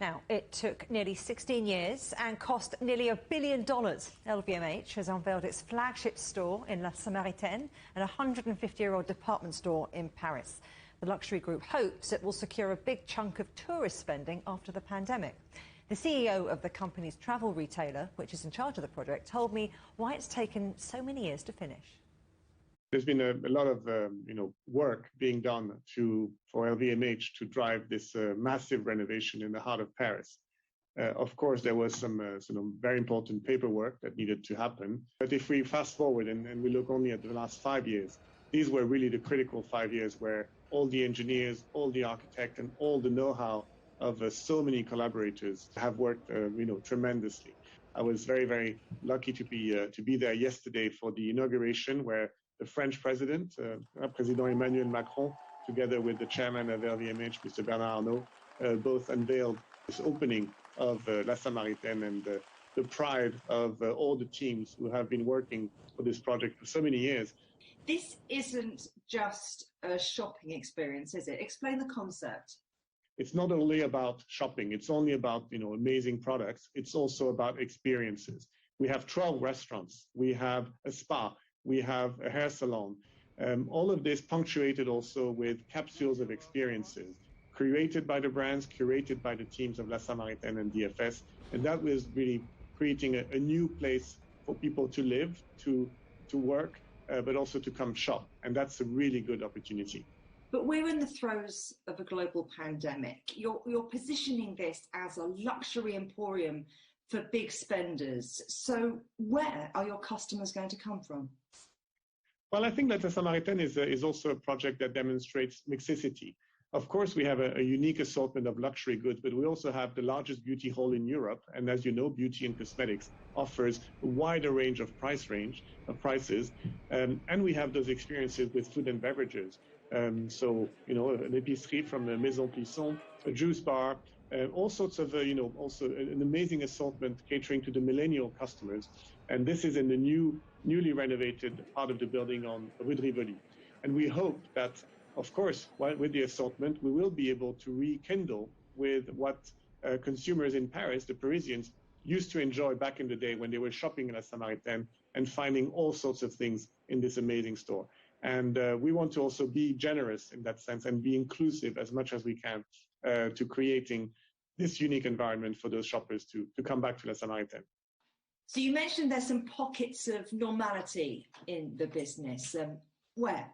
Now, it took nearly 16 years and cost nearly $1 billion. LVMH has unveiled its flagship store in La Samaritaine, an 150-year-old department store in Paris. The luxury group hopes it will secure a big chunk of tourist spending after the pandemic. The CEO of the company's travel retailer, which is in charge of the project, told me why it's taken so many years to finish. There's been a lot of work being done for LVMH to drive this massive renovation in the heart of Paris. Of course, there was some very important paperwork that needed to happen. But if we fast forward and we look only at the last 5 years, these were really the critical 5 years where all the engineers, all the architects, and all the know-how of so many collaborators have worked tremendously. I was very, very lucky to be there yesterday for the inauguration, where the French president, President Emmanuel Macron, together with the chairman of LVMH, Mr. Bernard Arnault, both unveiled this opening of La Samaritaine and the pride of all the teams who have been working for this project for so many years. This isn't just a shopping experience, is it? Explain the concept. It's not only about shopping. It's only about amazing products. It's also about experiences. We have 12 restaurants. We have a spa. We have a hair salon. All of this punctuated also with capsules of experiences created by the brands, curated by the teams of La Samaritaine and DFS. And that was really creating a new place for people to live, to work, but also to come shop. And that's a really good opportunity. But we're in the throes of a global pandemic. You're positioning this as a luxury emporium for big spenders. So where are your customers going to come from? Well, I think that La Samaritaine is also a project that demonstrates mixicity. Of course, we have a unique assortment of luxury goods, but we also have the largest beauty hall in Europe. And as you know, beauty and cosmetics offers a wider range of prices. And we have those experiences with food and beverages. An épicerie from the Maison Plisson, a juice bar, all sorts of, also an amazing assortment catering to the millennial customers. And this is in the newly renovated part of the building on Rue de Rivoli. And we hope that, of course, with the assortment, we will be able to rekindle with what consumers in Paris, the Parisians, used to enjoy back in the day when they were shopping in La Samaritaine and finding all sorts of things in this amazing store. And we want to also be generous in that sense and be inclusive as much as we can to creating this unique environment for those shoppers to come back to La Samaritaine. So you mentioned there's some pockets of normality in the business. Where?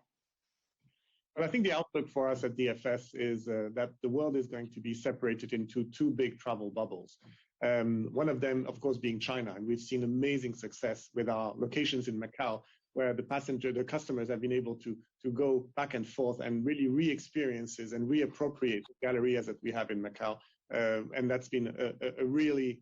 Well, I think the outlook for us at DFS is that the world is going to be separated into two big travel bubbles. One of them, of course, being China. And we've seen amazing success with our locations in Macau, where the customers have been able to go back and forth and really re-experiences and reappropriate the galleries that we have in Macau. And that's been a really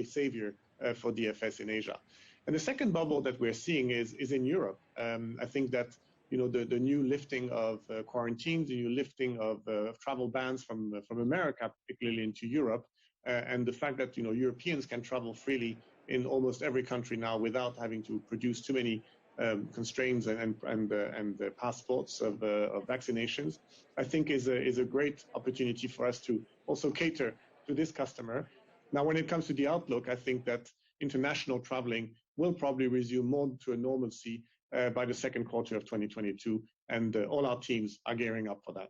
savior for DFS in Asia. And the second bubble that we're seeing is in Europe. I think that the new lifting of quarantines, the new lifting of travel bans from America, particularly into Europe, and the fact that Europeans can travel freely in almost every country now without having to produce too many constraints and passports of vaccinations, I think is a great opportunity for us to also cater to this customer. Now, when it comes to the outlook, I think that international traveling will probably resume more to a normalcy by the second quarter of 2022, and all our teams are gearing up for that.